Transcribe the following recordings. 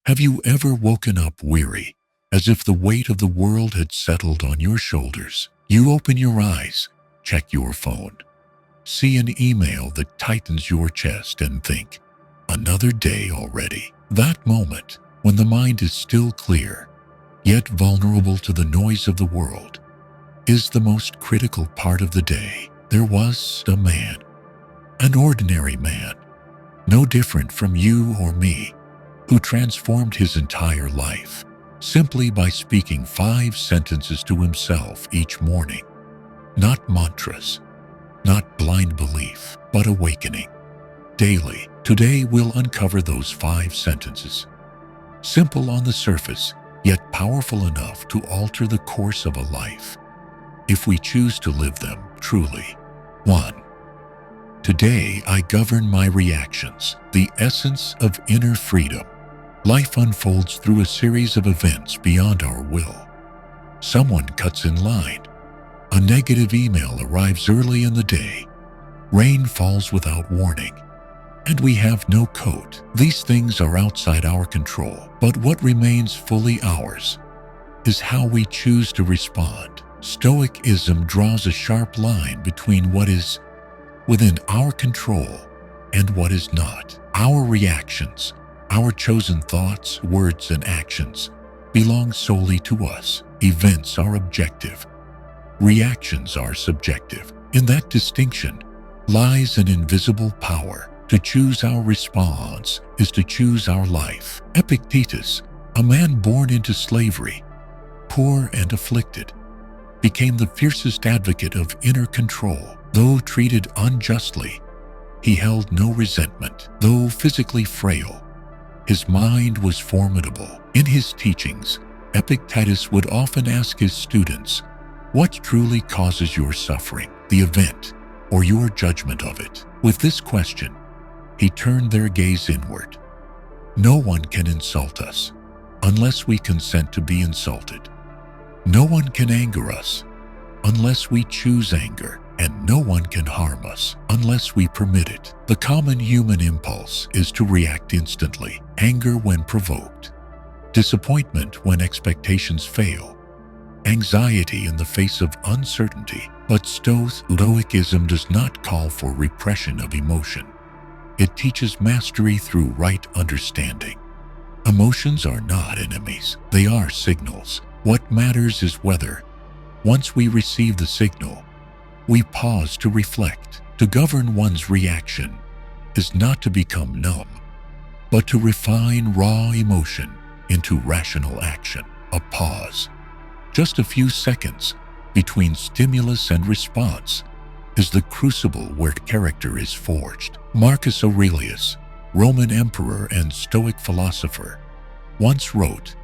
Have you ever woken up weary, as if the weight of the world had settled on your shoulders? You open your eyes, check your phone, see an email that tightens your chest and think, another day already. That moment, when the mind is still clear, yet vulnerable to the noise of the world, is the most critical part of the day. There was a man, an ordinary man, no different from you or me, who transformed his entire life simply by speaking 5 sentences to himself each morning. Not mantras, not blind belief, but awakening. Daily, today we'll uncover those 5 sentences. Simple on the surface, yet powerful enough to alter the course of a life, if we choose to live them truly. 1. Today I govern my reactions, the essence of inner freedom. Life unfolds through a series of events beyond our will. Someone cuts in line. A negative email arrives early in the day. Rain falls without warning, and we have no coat. These things are outside our control, but what remains fully ours is how we choose to respond. Stoicism draws a sharp line between what is within our control and what is not. Our reactions, our chosen thoughts, words, and actions belong solely to us. Events are objective. Reactions are subjective. In that distinction lies an invisible power. To choose our response is to choose our life. Epictetus, a man born into slavery, poor and afflicted, became the fiercest advocate of inner control. Though treated unjustly, he held no resentment. Though physically frail, his mind was formidable. In his teachings, Epictetus would often ask his students, what truly causes your suffering, the event or your judgment of it? With this question, he turned their gaze inward. No one can insult us unless we consent to be insulted. No one can anger us unless we choose anger, and no one can harm us unless we permit it. The common human impulse is to react instantly. Anger when provoked, disappointment when expectations fail, anxiety in the face of uncertainty. But Stoicism does not call for repression of emotion. It teaches mastery through right understanding. Emotions are not enemies, they are signals. What matters is whether, once we receive the signal, we pause to reflect. To govern one's reaction is not to become numb, but to refine raw emotion into rational action. A pause, just a few seconds between stimulus and response, is the crucible where character is forged. Marcus Aurelius, Roman emperor and Stoic philosopher, once wrote,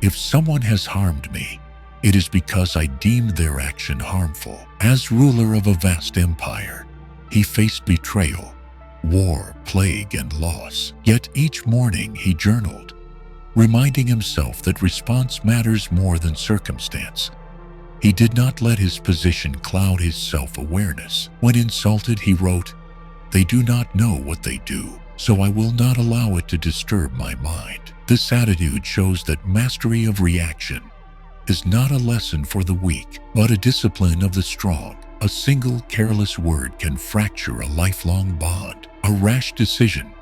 "If someone has harmed me, it is because I deemed their action harmful." As ruler of a vast empire, he faced betrayal, war, plague, and loss. Yet each morning he journaled, reminding himself that response matters more than circumstance. He did not let his position cloud his self-awareness. When insulted, he wrote, "They do not know what they do, so I will not allow it to disturb my mind." This attitude shows that mastery of reaction is not a lesson for the weak, but a discipline of the strong. A single careless word can fracture a lifelong bond. A rash decision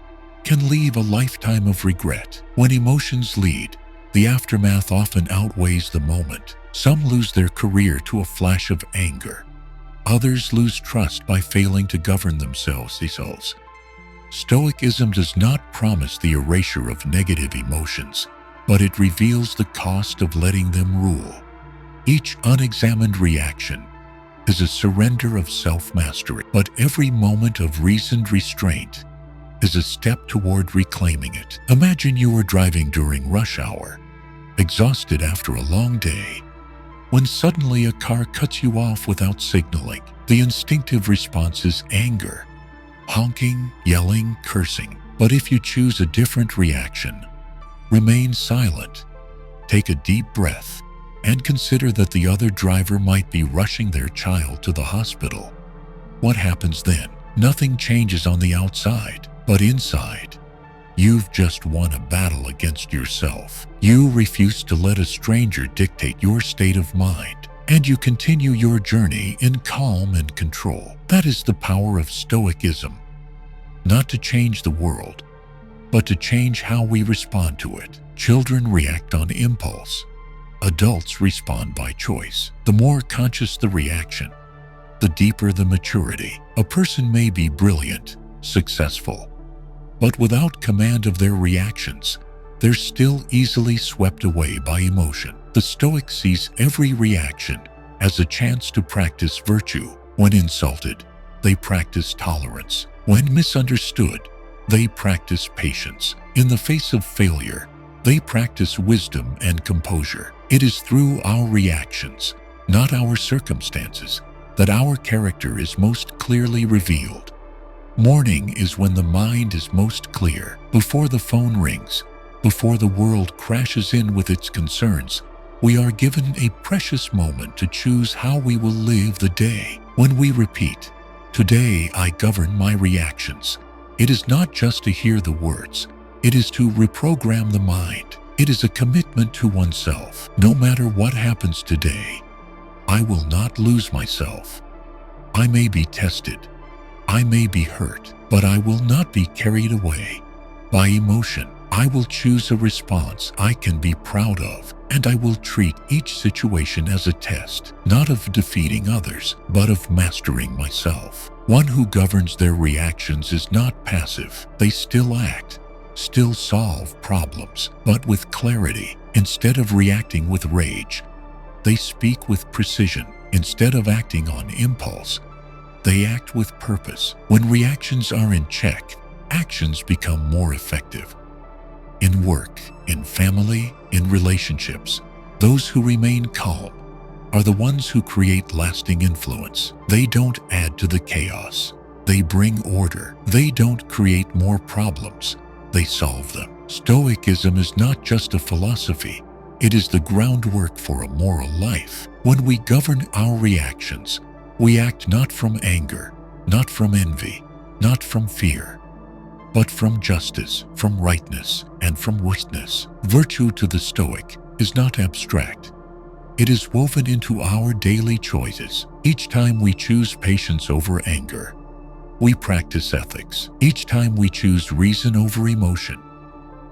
can leave a lifetime of regret. When emotions lead, the aftermath often outweighs the moment. Some lose their career to a flash of anger. Others lose trust by failing to govern themselves. Stoicism does not promise the erasure of negative emotions, but it reveals the cost of letting them rule. Each unexamined reaction is a surrender of self-mastery, but every moment of reasoned restraint is a step toward reclaiming it. Imagine you are driving during rush hour, exhausted after a long day, when suddenly a car cuts you off without signaling. The instinctive response is anger, honking, yelling, cursing. But if you choose a different reaction, remain silent, take a deep breath, and consider that the other driver might be rushing their child to the hospital, what happens then? Nothing changes on the outside, but inside, You've just won a battle against yourself. You refuse to let a stranger dictate your state of mind, and you continue your journey in calm and control. That is the power of Stoicism. Not to change the world, but to change how we respond to it. Children react on impulse. Adults respond by choice. The more conscious the reaction, the deeper the maturity. A person may be brilliant, successful, but without command of their reactions, they're still easily swept away by emotion. The Stoic sees every reaction as a chance to practice virtue. When insulted, they practice tolerance. When misunderstood, they practice patience. In the face of failure, they practice wisdom and composure. It is through our reactions, not our circumstances, that our character is most clearly revealed. Morning is when the mind is most clear. Before the phone rings, before the world crashes in with its concerns, we are given a precious moment to choose how we will live the day. When we repeat, "Today I govern my reactions," it is not just to hear the words, it is to reprogram the mind. It is a commitment to oneself. No matter what happens today, I will not lose myself. I may be tested, I may be hurt, but I will not be carried away by emotion. I will choose a response I can be proud of, and I will treat each situation as a test, not of defeating others, but of mastering myself. One who governs their reactions is not passive. They still act, still solve problems, but with clarity. Instead of reacting with rage, they speak with precision. Instead of acting on impulse, they act with purpose. When reactions are in check, actions become more effective. In work, in family, in relationships, those who remain calm are the ones who create lasting influence. They don't add to the chaos. They bring order. They don't create more problems. They solve them. Stoicism is not just a philosophy. It is the groundwork for a moral life. When we govern our reactions, we act not from anger, not from envy, not from fear, but from justice, from rightness, and from witness. Virtue to the Stoic is not abstract. It is woven into our daily choices. Each time we choose patience over anger, we practice ethics. Each time we choose reason over emotion,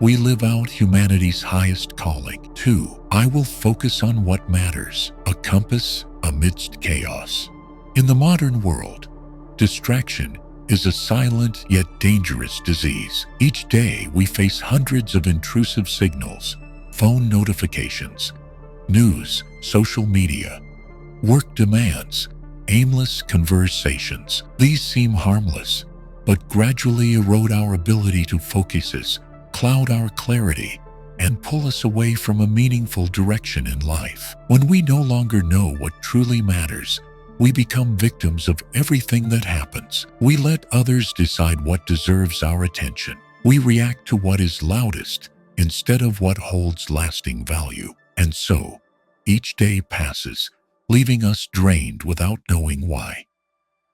we live out humanity's highest calling. 2. I will focus on what matters. A compass amidst chaos. In the modern world, distraction is a silent yet dangerous disease. Each day we face hundreds of intrusive signals, phone notifications, news, social media, work demands, aimless conversations. These seem harmless, but gradually erode our ability to focus, cloud our clarity, and pull us away from a meaningful direction in life. When we no longer know what truly matters, we become victims of everything that happens. We let others decide what deserves our attention. We react to what is loudest instead of what holds lasting value. And so, each day passes, leaving us drained without knowing why.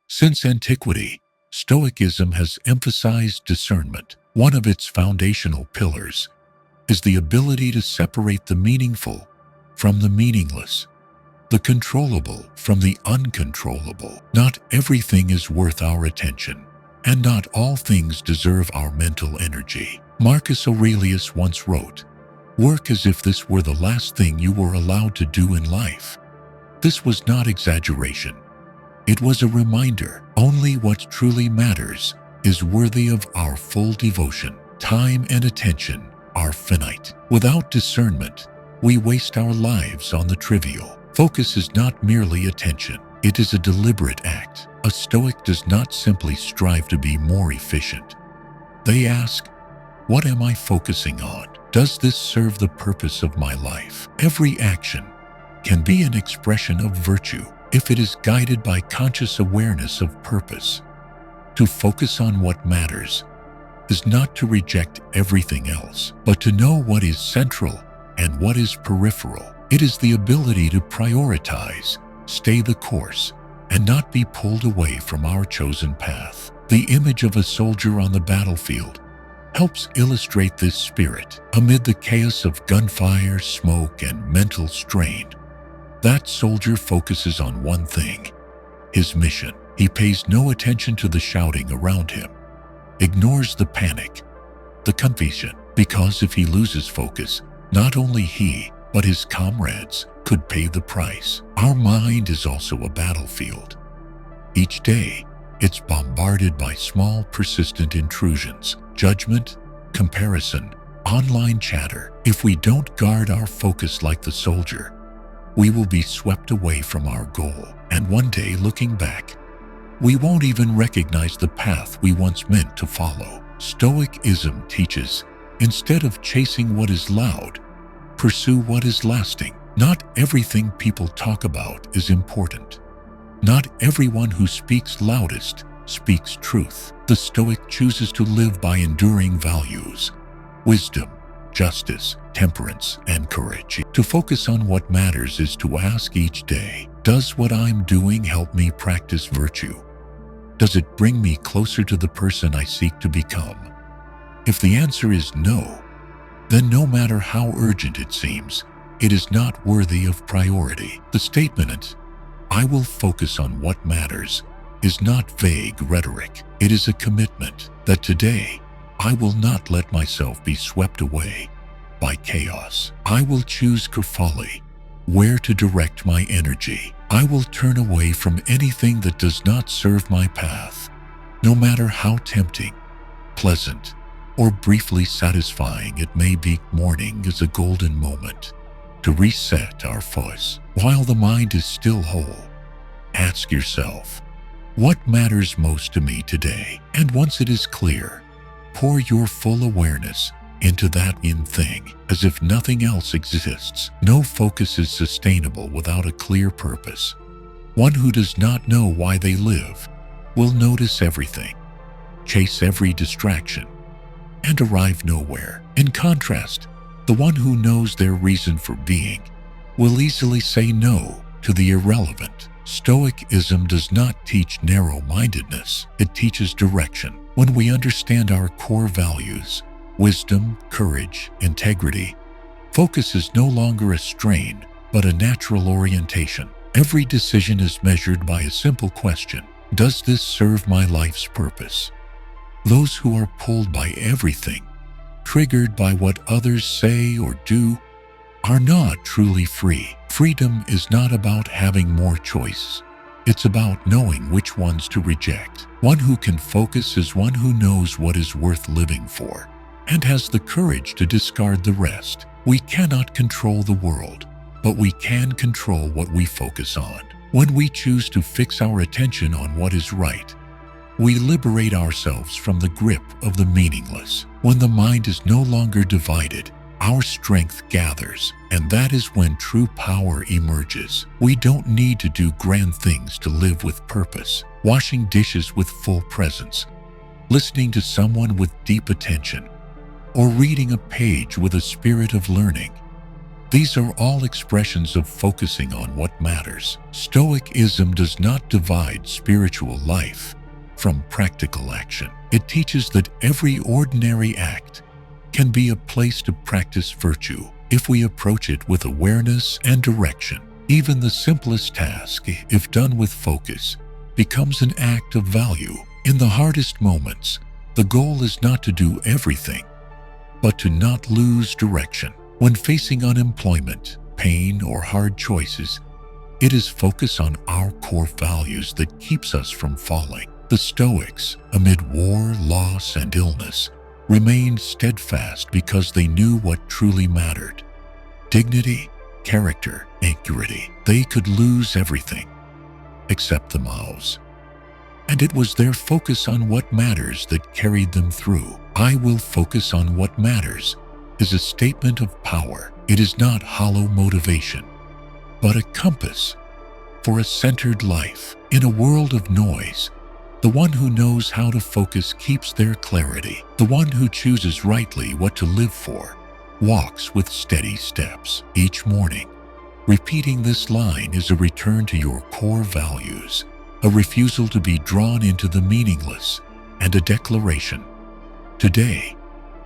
Since antiquity, Stoicism has emphasized discernment. One of its foundational pillars is the ability to separate the meaningful from the meaningless, the controllable from the uncontrollable. Not everything is worth our attention, and not all things deserve our mental energy. Marcus Aurelius once wrote, "Work as if this were the last thing you were allowed to do in life." This was not exaggeration. It was a reminder. Only what truly matters is worthy of our full devotion. Time and attention are finite. Without discernment, we waste our lives on the trivial. Focus is not merely attention. It is a deliberate act. A Stoic does not simply strive to be more efficient. They ask, what am I focusing on? Does this serve the purpose of my life? Every action can be an expression of virtue if it is guided by conscious awareness of purpose. To focus on what matters is not to reject everything else, but to know what is central and what is peripheral. It is the ability to prioritize, stay the course, and not be pulled away from our chosen path. The image of a soldier on the battlefield helps illustrate this spirit. Amid the chaos of gunfire, smoke, and mental strain, that soldier focuses on one thing: his mission. He pays no attention to the shouting around him, ignores the panic, the confusion, because if he loses focus, not only he, but his comrades could pay the price. Our mind is also a battlefield. Each day, it's bombarded by small, persistent intrusions, judgment, comparison, online chatter. If we don't guard our focus like the soldier, we will be swept away from our goal. And one day, looking back, we won't even recognize the path we once meant to follow. Stoicism teaches, instead of chasing what is loud, pursue what is lasting. Not everything people talk about is important. Not everyone who speaks loudest speaks truth. The Stoic chooses to live by enduring values: wisdom, justice, temperance, and courage. To focus on what matters is to ask each day, does what I'm doing help me practice virtue? Does it bring me closer to the person I seek to become? If the answer is no, then no matter how urgent it seems, it is not worthy of priority. The statement, "I will focus on what matters," is not vague rhetoric. It is a commitment that today, I will not let myself be swept away by chaos. I will choose carefully where to direct my energy. I will turn away from anything that does not serve my path, no matter how tempting, pleasant, or briefly satisfying it may be. Morning is a golden moment to reset our focus. While the mind is still whole, ask yourself, what matters most to me today? And once it is clear, pour your full awareness into that in thing, as if nothing else exists. No focus is sustainable without a clear purpose. One who does not know why they live will notice everything, chase every distraction, and arrive nowhere. In contrast, the one who knows their reason for being will easily say no to the irrelevant. Stoicism does not teach narrow-mindedness. It teaches direction. When we understand our core values, wisdom, courage, integrity, focus is no longer a strain, but a natural orientation. Every decision is measured by a simple question: does this serve my life's purpose? Those who are pulled by everything, triggered by what others say or do, are not truly free. Freedom is not about having more choice. It's about knowing which ones to reject. One who can focus is one who knows what is worth living for and has the courage to discard the rest. We cannot control the world, but we can control what we focus on. When we choose to fix our attention on what is right, we liberate ourselves from the grip of the meaningless. When the mind is no longer divided, our strength gathers, and that is when true power emerges. We don't need to do grand things to live with purpose. Washing dishes with full presence, listening to someone with deep attention, or reading a page with a spirit of learning. These are all expressions of focusing on what matters. Stoicism does not divide spiritual life from practical action. It teaches that every ordinary act can be a place to practice virtue if we approach it with awareness and direction. Even the simplest task, if done with focus, becomes an act of value. In the hardest moments, the goal is not to do everything, but to not lose direction. When facing unemployment, pain, or hard choices, it is focus on our core values that keeps us from falling. The Stoics, amid war, loss, and illness, remained steadfast because they knew what truly mattered: dignity, character, and purity. They could lose everything except the mouths, and it was their focus on what matters that carried them through. "I will focus on what matters" is a statement of power. It is not hollow motivation, but a compass for a centered life. In a world of noise, the one who knows how to focus keeps their clarity. The one who chooses rightly what to live for walks with steady steps. Each morning, repeating this line is a return to your core values, a refusal to be drawn into the meaningless, and a declaration: today,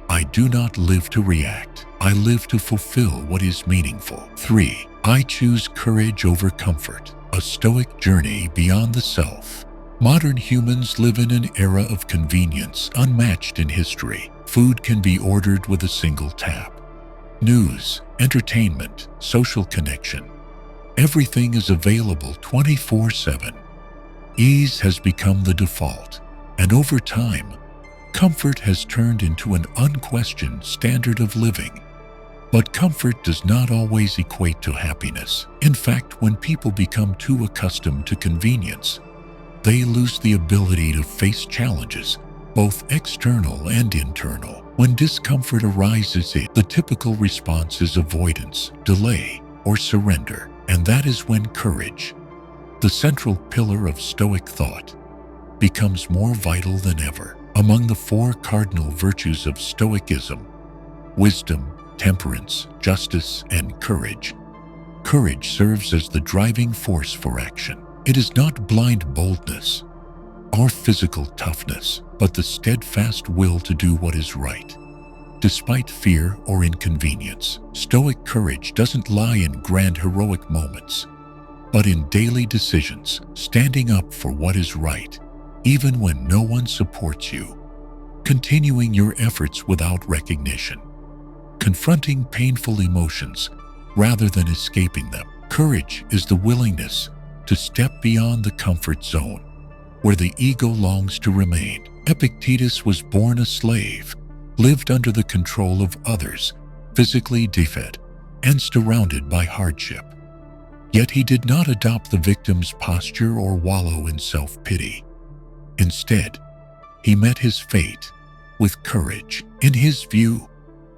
I do not live to react. I live to fulfill what is meaningful. 3. I choose courage over comfort. A Stoic journey beyond the self. Modern humans live in an era of convenience unmatched in history. Food can be ordered with a single tap. News, entertainment, social connection. Everything is available 24/7. Ease has become the default, and over time, comfort has turned into an unquestioned standard of living. But comfort does not always equate to happiness. In fact, when people become too accustomed to convenience, they lose the ability to face challenges, both external and internal. When discomfort arises, the typical response is avoidance, delay, or surrender. And that is when courage, the central pillar of Stoic thought, becomes more vital than ever. Among the 4 cardinal virtues of Stoicism, wisdom, temperance, justice, and courage, courage serves as the driving force for action. It is not blind boldness or physical toughness, but the steadfast will to do what is right, despite fear or inconvenience. Stoic courage doesn't lie in grand heroic moments, but in daily decisions, standing up for what is right, even when no one supports you, continuing your efforts without recognition, confronting painful emotions rather than escaping them. Courage is the willingness to step beyond the comfort zone, where the ego longs to remain. Epictetus was born a slave, lived under the control of others, physically defeated, and surrounded by hardship. Yet he did not adopt the victim's posture or wallow in self-pity. Instead, he met his fate with courage. In his view,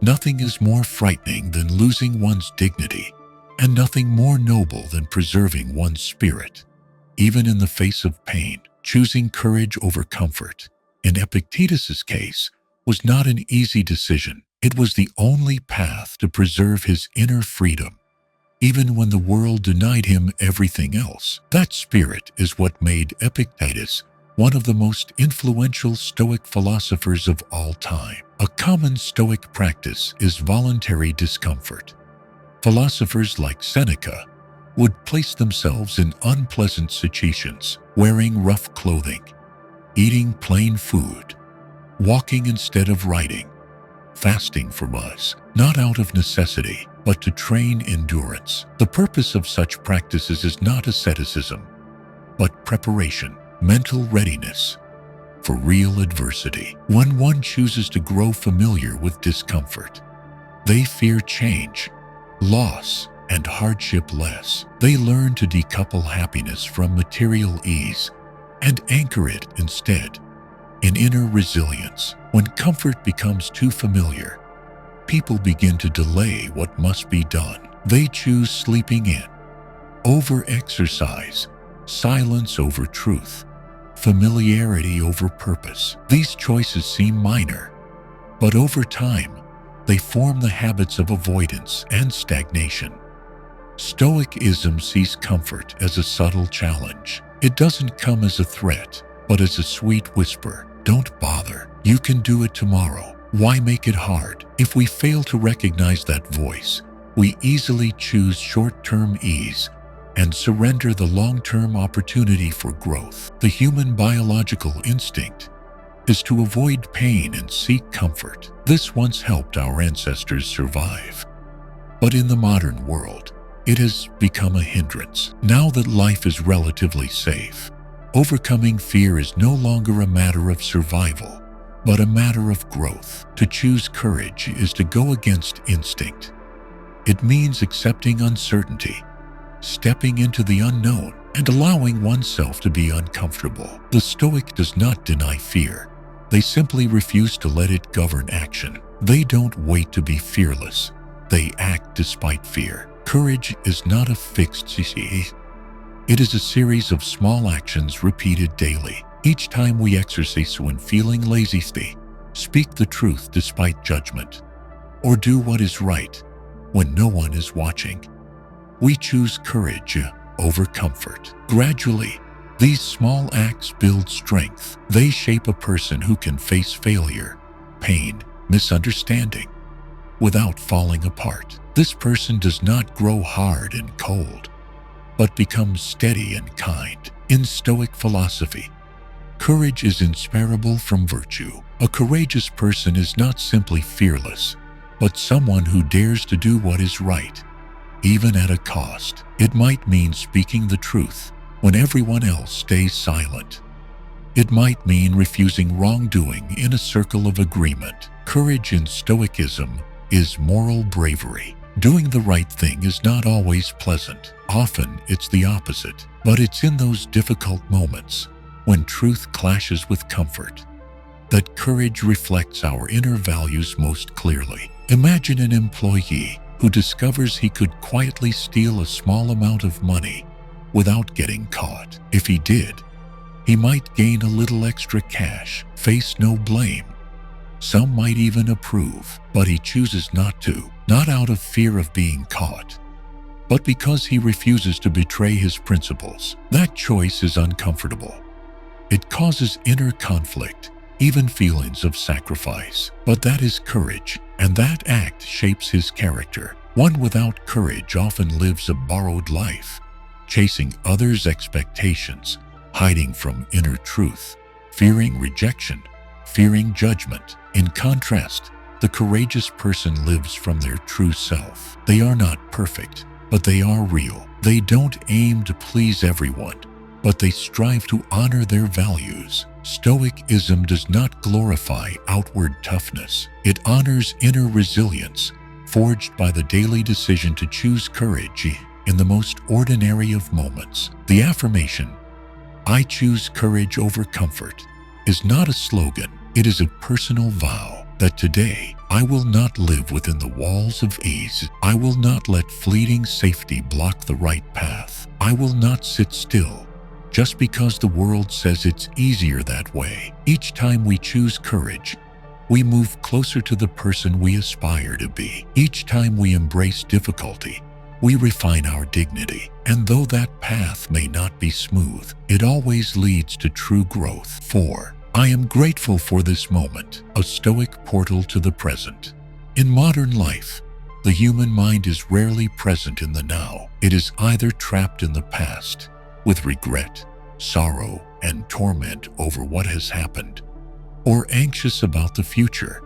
nothing is more frightening than losing one's dignity, and nothing more noble than preserving one's spirit. Even in the face of pain, choosing courage over comfort, in Epictetus's case, was not an easy decision. It was the only path to preserve his inner freedom, even when the world denied him everything else. That spirit is what made Epictetus one of the most influential Stoic philosophers of all time. A common Stoic practice is voluntary discomfort. Philosophers like Seneca would place themselves in unpleasant situations, wearing rough clothing, eating plain food, walking instead of writing, fasting from us, not out of necessity, but to train endurance. The purpose of such practices is not asceticism, but preparation, mental readiness for real adversity. When one chooses to grow familiar with discomfort, they fear change, loss, and hardship less. They learn to decouple happiness from material ease and anchor it instead in inner resilience. When comfort becomes too familiar, people begin to delay what must be done. They choose sleeping in over exercise, silence over truth, familiarity over purpose. These choices seem minor, but over time, they form the habits of avoidance and stagnation. Stoicism sees comfort as a subtle challenge. It doesn't come as a threat, but as a sweet whisper. Don't bother. You can do it tomorrow. Why make it hard? If we fail to recognize that voice, we easily choose short-term ease and surrender the long-term opportunity for growth. The human biological instinct is to avoid pain and seek comfort. This once helped our ancestors survive. But in the modern world, it has become a hindrance. Now that life is relatively safe, overcoming fear is no longer a matter of survival, but a matter of growth. To choose courage is to go against instinct. It means accepting uncertainty, stepping into the unknown, and allowing oneself to be uncomfortable. The Stoic does not deny fear. They simply refuse to let it govern action. They don't wait to be fearless. They act despite fear. Courage is not a fixed CCE. It is a series of small actions repeated daily. Each time we exercise when feeling lazy, speak the truth despite judgment, or do what is right when no one is watching, we choose courage over comfort. Gradually, these small acts build strength. They shape a person who can face failure, pain, misunderstanding, without falling apart. This person does not grow hard and cold, but becomes steady and kind. In Stoic philosophy, courage is inseparable from virtue. A courageous person is not simply fearless, but someone who dares to do what is right, even at a cost. It might mean speaking the truth when everyone else stays silent. It might mean refusing wrongdoing in a circle of agreement. Courage in Stoicism is moral bravery. Doing the right thing is not always pleasant. Often it's the opposite. But it's in those difficult moments, when truth clashes with comfort, that courage reflects our inner values most clearly. Imagine an employee who discovers he could quietly steal a small amount of money without getting caught. If he did, he might gain a little extra cash, face no blame. Some might even approve, but he chooses not to, not out of fear of being caught, but because he refuses to betray his principles. That choice is uncomfortable. It causes inner conflict, even feelings of sacrifice. But that is courage, and that act shapes his character. One without courage often lives a borrowed life, chasing others' expectations, hiding from inner truth, fearing rejection, fearing judgment. In contrast, the courageous person lives from their true self. They are not perfect, but they are real. They don't aim to please everyone, but they strive to honor their values. Stoicism does not glorify outward toughness. It honors inner resilience, forged by the daily decision to choose courage in the most ordinary of moments. The affirmation, "I choose courage over comfort," is not a slogan. It is a personal vow that today I will not live within the walls of ease. I will not let fleeting safety block the right path. I will not sit still just because the world says it's easier that way. Each time we choose courage, we move closer to the person we aspire to be. Each time we embrace difficulty, we refine our dignity. And though that path may not be smooth, it always leads to true growth. 4. I am grateful for this moment, a Stoic portal to the present. In modern life, the human mind is rarely present in the now. It is either trapped in the past, with regret, sorrow, and torment over what has happened, or anxious about the future,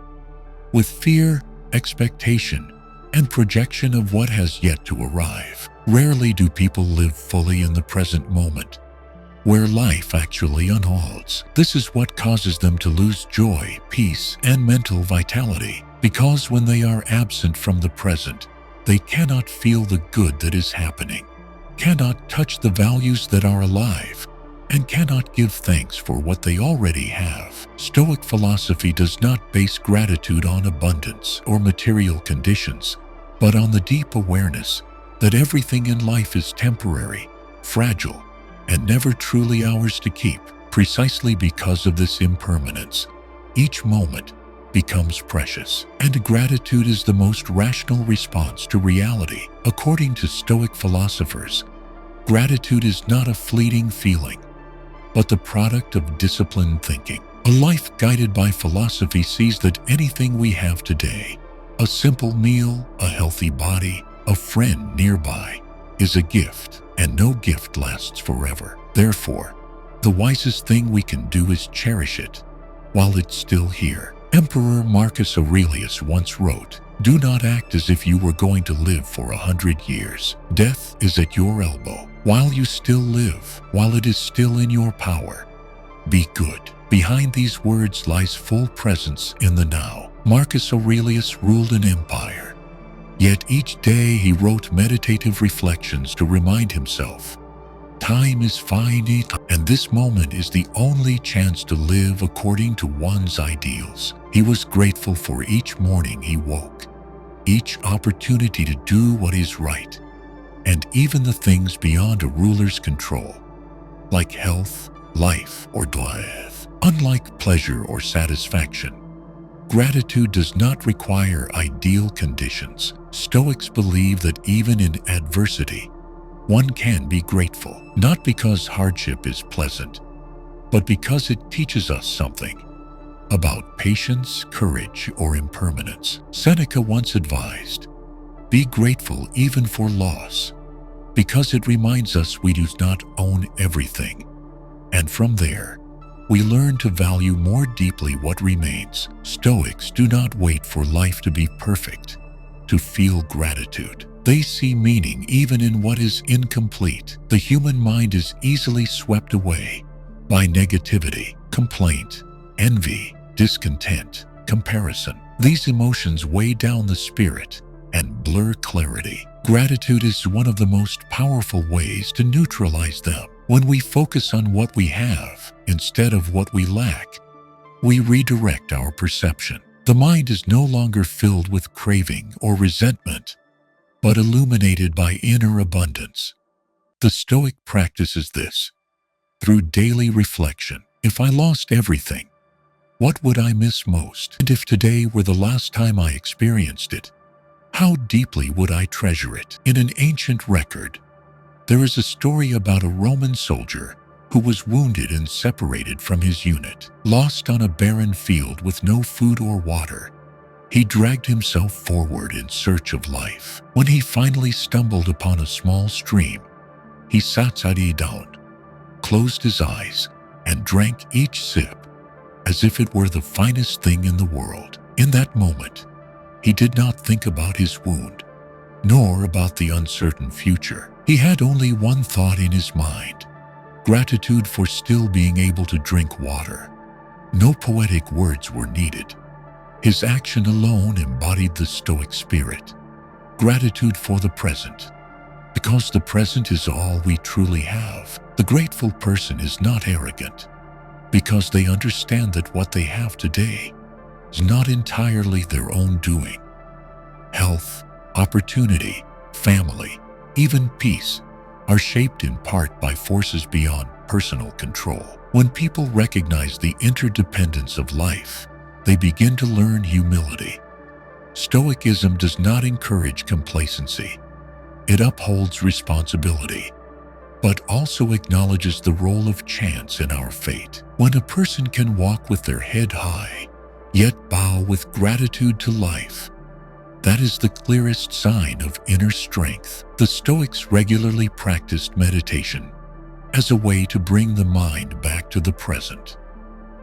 with fear, expectation, and projection of what has yet to arrive. Rarely do people live fully in the present moment, where life actually unfolds. This is what causes them to lose joy, peace, and mental vitality, because when they are absent from the present, they cannot feel the good that is happening, cannot touch the values that are alive, and cannot give thanks for what they already have. Stoic philosophy does not base gratitude on abundance or material conditions, but on the deep awareness that everything in life is temporary, fragile, and never truly ours to keep. Precisely because of this impermanence, each moment becomes precious, and gratitude is the most rational response to reality. According to Stoic philosophers, gratitude is not a fleeting feeling, but the product of disciplined thinking. A life guided by philosophy sees that anything we have today, a simple meal, a healthy body, a friend nearby, is a gift, and no gift lasts forever. Therefore, the wisest thing we can do is cherish it while it's still here. Emperor Marcus Aurelius once wrote, "Do not act as if you were going to live for 100 years. Death is at your elbow. While you still live, while it is still in your power, be good." Behind these words lies full presence in the now. Marcus Aurelius ruled an empire, yet each day he wrote meditative reflections to remind himself, time is finite, and this moment is the only chance to live according to one's ideals. He was grateful for each morning he woke, each opportunity to do what is right, and even the things beyond a ruler's control, like health, life, or death. Unlike pleasure or satisfaction, gratitude does not require ideal conditions. Stoics believe that even in adversity, one can be grateful, not because hardship is pleasant, but because it teaches us something. about patience, courage, or impermanence. Seneca once advised, "Be grateful even for loss, because it reminds us we do not own everything." And from there, we learn to value more deeply what remains. Stoics do not wait for life to be perfect to feel gratitude. They see meaning even in what is incomplete. The human mind is easily swept away by negativity, complaint, envy, discontent, comparison. These emotions weigh down the spirit and blur clarity. Gratitude is one of the most powerful ways to neutralize them. When we focus on what we have instead of what we lack, we redirect our perception. The mind is no longer filled with craving or resentment, but illuminated by inner abundance. The Stoic practices this through daily reflection. If I lost everything, what would I miss most? And if today were the last time I experienced it, how deeply would I treasure it? In an ancient record, there is a story about a Roman soldier who was wounded and separated from his unit. Lost on a barren field with no food or water, he dragged himself forward in search of life. When he finally stumbled upon a small stream, he sat down, closed his eyes, and drank each sip as if it were the finest thing in the world. In that moment, he did not think about his wound, nor about the uncertain future. He had only one thought in his mind: gratitude for still being able to drink water. No poetic words were needed. His action alone embodied the Stoic spirit. Gratitude for the present, because the present is all we truly have. The grateful person is not arrogant, because they understand that what they have today is not entirely their own doing. Health, opportunity, family, even peace are shaped in part by forces beyond personal control. When people recognize the interdependence of life, they begin to learn humility. Stoicism does not encourage complacency. It upholds responsibility, but also acknowledges the role of chance in our fate. When a person can walk with their head high, yet bow with gratitude to life, that is the clearest sign of inner strength. The Stoics regularly practiced meditation as a way to bring the mind back to the present.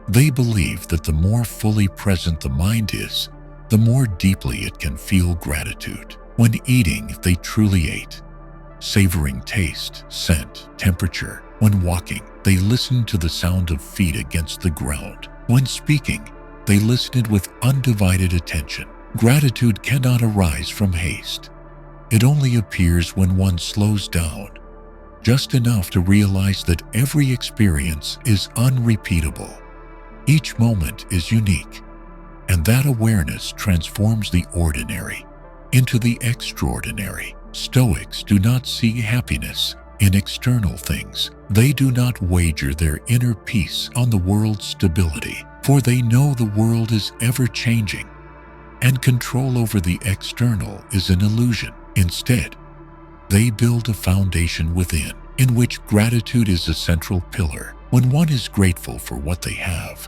They believe that the more fully present the mind is, the more deeply it can feel gratitude. When eating, they truly ate, savoring taste, scent, temperature. When walking, they listened to the sound of feet against the ground. When speaking, they listened with undivided attention. Gratitude cannot arise from haste. It only appears when one slows down, just enough to realize that every experience is unrepeatable. Each moment is unique, and that awareness transforms the ordinary into the extraordinary. Stoics do not seek happiness in external things. They do not wager their inner peace on the world's stability, for they know the world is ever-changing, and control over the external is an illusion. Instead, they build a foundation within, in which gratitude is a central pillar. When one is grateful for what they have,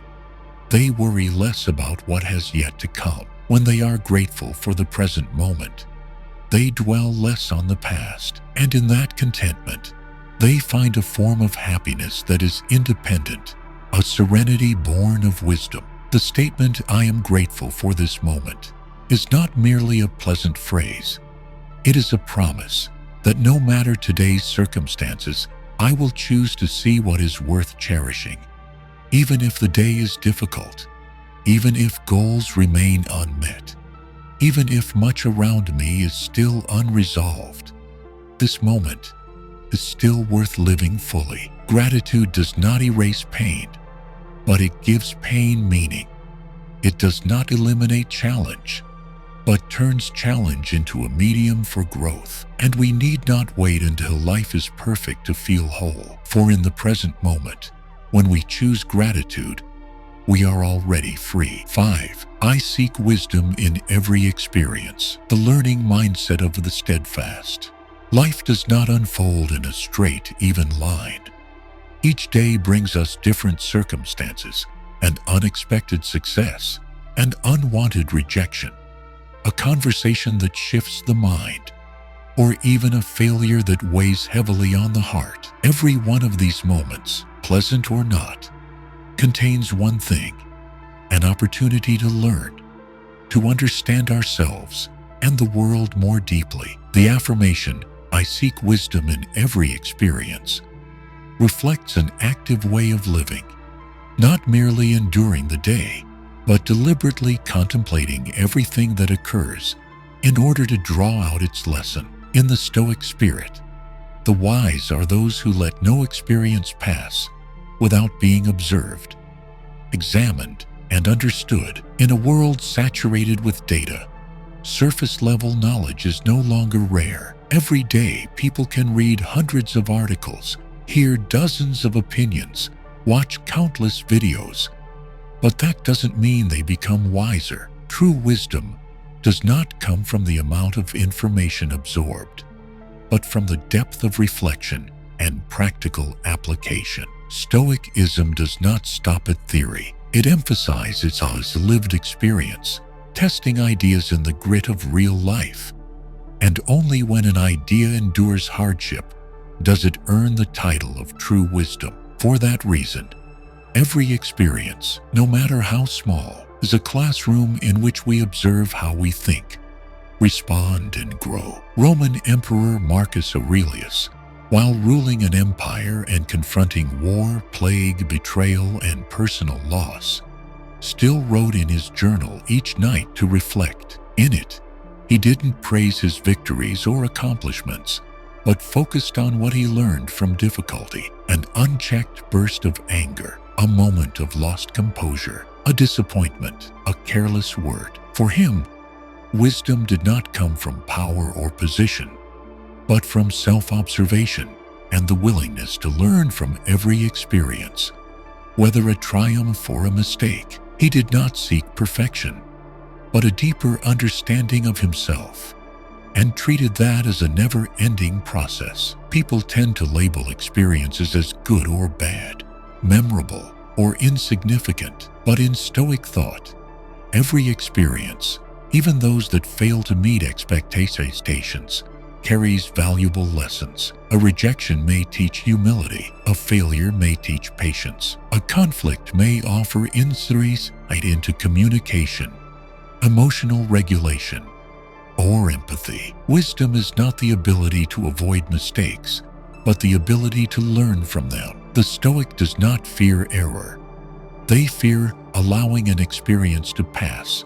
they worry less about what has yet to come. When they are grateful for the present moment, they dwell less on the past, and in that contentment, they find a form of happiness that is independent, a serenity born of wisdom. The statement, "I am grateful for this moment," is not merely a pleasant phrase. It is a promise that no matter today's circumstances, I will choose to see what is worth cherishing. Even if the day is difficult, even if goals remain unmet, even if much around me is still unresolved, this moment is still worth living fully. Gratitude does not erase pain, but it gives pain meaning. It does not eliminate challenge, but turns challenge into a medium for growth. And we need not wait until life is perfect to feel whole, for in the present moment, when we choose gratitude, we are already free. 5. I seek wisdom in every experience. The learning mindset of the Steadfast. Life does not unfold in a straight, even line. Each day brings us different circumstances, and unexpected success, and unwanted rejection, a conversation that shifts the mind, or even a failure that weighs heavily on the heart. Every one of these moments, pleasant or not, contains one thing: an opportunity to learn, to understand ourselves and the world more deeply. The affirmation, "I seek wisdom in every experience," reflects an active way of living, not merely enduring the day, but deliberately contemplating everything that occurs in order to draw out its lesson. In the Stoic spirit, the wise are those who let no experience pass without being observed, examined, and understood. In a world saturated with data, surface-level knowledge is no longer rare. Every day, people can read hundreds of articles, hear dozens of opinions, watch countless videos, but that doesn't mean they become wiser. True wisdom does not come from the amount of information absorbed, but from the depth of reflection and practical application. Stoicism does not stop at theory. It emphasizes lived experience, testing ideas in the grit of real life. And only when an idea endures hardship does it earn the title of true wisdom. For that reason, every experience, no matter how small, is a classroom in which we observe how we think, respond, and grow. Roman Emperor Marcus Aurelius, while ruling an empire and confronting war, plague, betrayal, and personal loss, still wrote in his journal each night to reflect. In it, he didn't praise his victories or accomplishments, but focused on what he learned from difficulty: an unchecked burst of anger, a moment of lost composure, a disappointment, a careless word. For him, wisdom did not come from power or position, but from self-observation and the willingness to learn from every experience, whether a triumph or a mistake. He did not seek perfection, but a deeper understanding of himself, and treated that as a never-ending process. People tend to label experiences as good or bad, memorable or insignificant, but in Stoic thought, every experience, even those that fail to meet expectations, carries valuable lessons. A rejection may teach humility, a failure may teach patience, a conflict may offer insights into communication, emotional regulation, or empathy. Wisdom is not the ability to avoid mistakes, but the ability to learn from them. The Stoic does not fear error. They fear allowing an experience to pass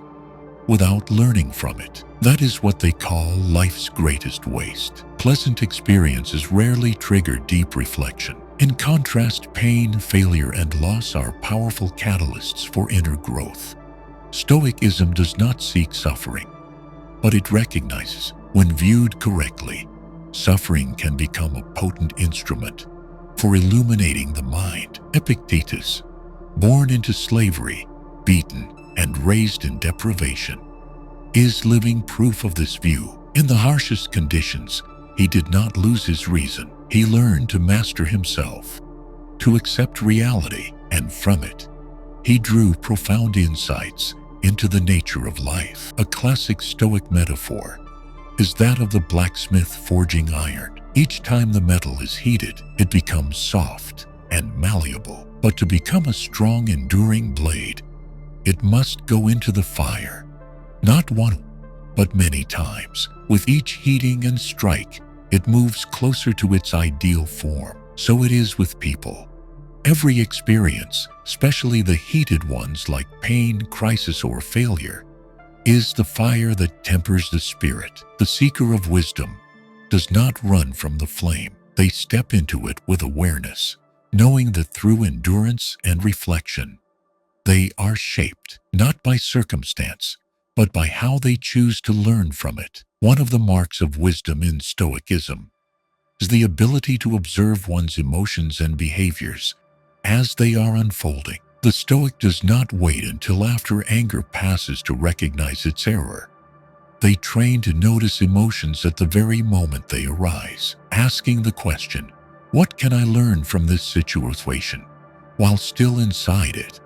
without learning from it. That is what they call life's greatest waste. Pleasant experiences rarely trigger deep reflection. In contrast, pain, failure, and loss are powerful catalysts for inner growth. Stoicism does not seek suffering, but it recognizes, when viewed correctly, suffering can become a potent instrument for illuminating the mind. Epictetus, born into slavery, beaten, and raised in deprivation, is living proof of this view. In the harshest conditions, he did not lose his reason. He learned to master himself, to accept reality, and from it, he drew profound insights into the nature of life. A classic Stoic metaphor is that of the blacksmith forging iron. Each time the metal is heated, it becomes soft and malleable. But to become a strong, enduring blade, it must go into the fire, not one, but many times. With each heating and strike, it moves closer to its ideal form. So it is with people. Every experience, especially the heated ones like pain, crisis, or failure, is the fire that tempers the spirit. The seeker of wisdom does not run from the flame. They step into it with awareness, knowing that through endurance and reflection, they are shaped not by circumstance, but by how they choose to learn from it. One of the marks of wisdom in Stoicism is the ability to observe one's emotions and behaviors as they are unfolding. The Stoic does not wait until after anger passes to recognize its error. They train to notice emotions at the very moment they arise, asking the question, "What can I learn from this situation?" while still inside it.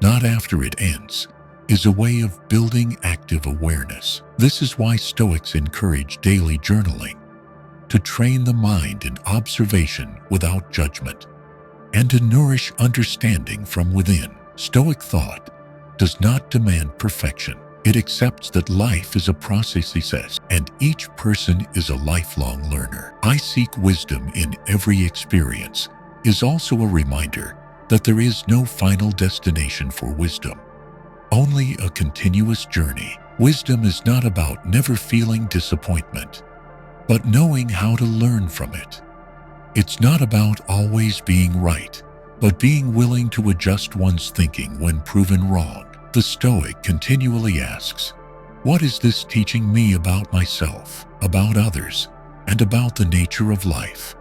not after it ends, is a way of building active awareness. This is why Stoics encourage daily journaling, to train the mind in observation without judgment, and to nourish understanding from within. Stoic thought does not demand perfection. It accepts that life is a process, he says, and each person is a lifelong learner. I seek wisdom in every experience is also a reminder that there is no final destination for wisdom, only a continuous journey. Wisdom is not about never feeling disappointment, but knowing how to learn from it. It's not about always being right, but being willing to adjust one's thinking when proven wrong. The Stoic continually asks, what is this teaching me about myself, about others, and about the nature of life?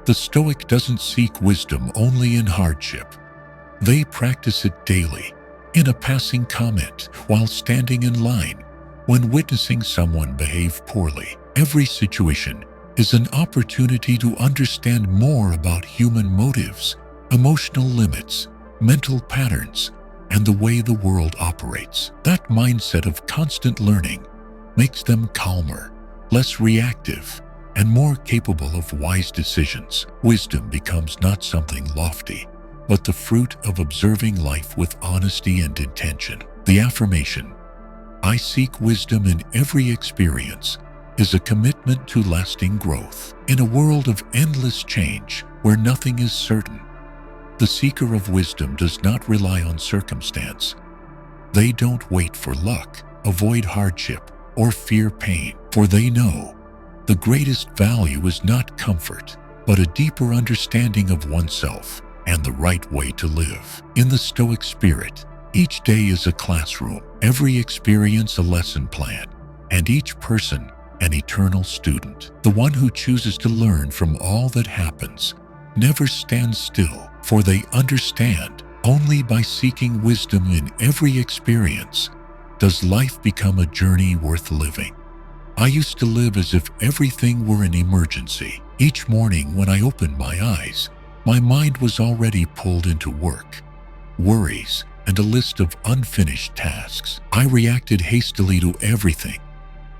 The Stoic doesn't seek wisdom only in hardship. They practice it daily, in a passing comment, while standing in line, when witnessing someone behave poorly. Every situation is an opportunity to understand more about human motives, emotional limits, mental patterns, and the way the world operates. That mindset of constant learning makes them calmer, less reactive, and more capable of wise decisions. Wisdom becomes not something lofty, but the fruit of observing life with honesty and intention. The affirmation, I seek wisdom in every experience, is a commitment to lasting growth. In a world of endless change, where nothing is certain, the seeker of wisdom does not rely on circumstance. They don't wait for luck, avoid hardship, or fear pain, for they know the greatest value is not comfort, but a deeper understanding of oneself and the right way to live. In the Stoic spirit, each day is a classroom, every experience a lesson plan, and each person an eternal student. The one who chooses to learn from all that happens never stands still, for they understand only by seeking wisdom in every experience does life become a journey worth living. I used to live as if everything were an emergency. Each morning when I opened my eyes, my mind was already pulled into work, worries, and a list of unfinished tasks. I reacted hastily to everything,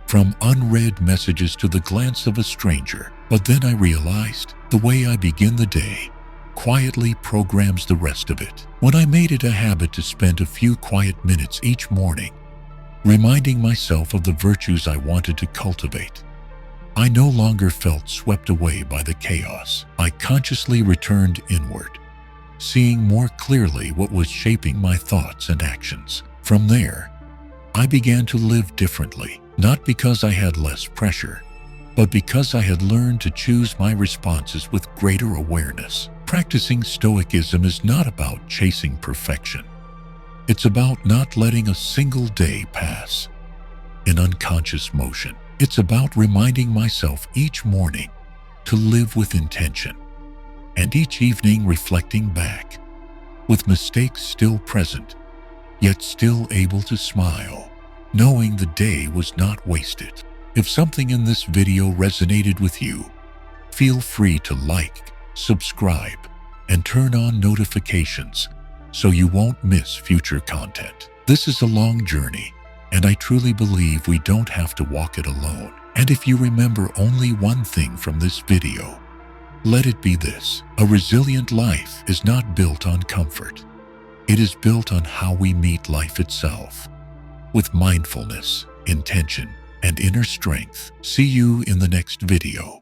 from unread messages to the glance of a stranger. But then I realized the way I begin the day quietly programs the rest of it. When I made it a habit to spend a few quiet minutes each morning, reminding myself of the virtues I wanted to cultivate, I no longer felt swept away by the chaos. I consciously returned inward, seeing more clearly what was shaping my thoughts and actions. From there, I began to live differently, not because I had less pressure, but because I had learned to choose my responses with greater awareness. Practicing Stoicism is not about chasing perfection. It's about not letting a single day pass in unconscious motion. It's about reminding myself each morning to live with intention, and each evening reflecting back, with mistakes still present, yet still able to smile, knowing the day was not wasted. If something in this video resonated with you, feel free to like, subscribe, and turn on notifications so you won't miss future content. This is a long journey, and I truly believe we don't have to walk it alone. And if you remember only one thing from this video, let it be this: a resilient life is not built on comfort. It is built on how we meet life itself, with mindfulness, intention, and inner strength. See you in the next video.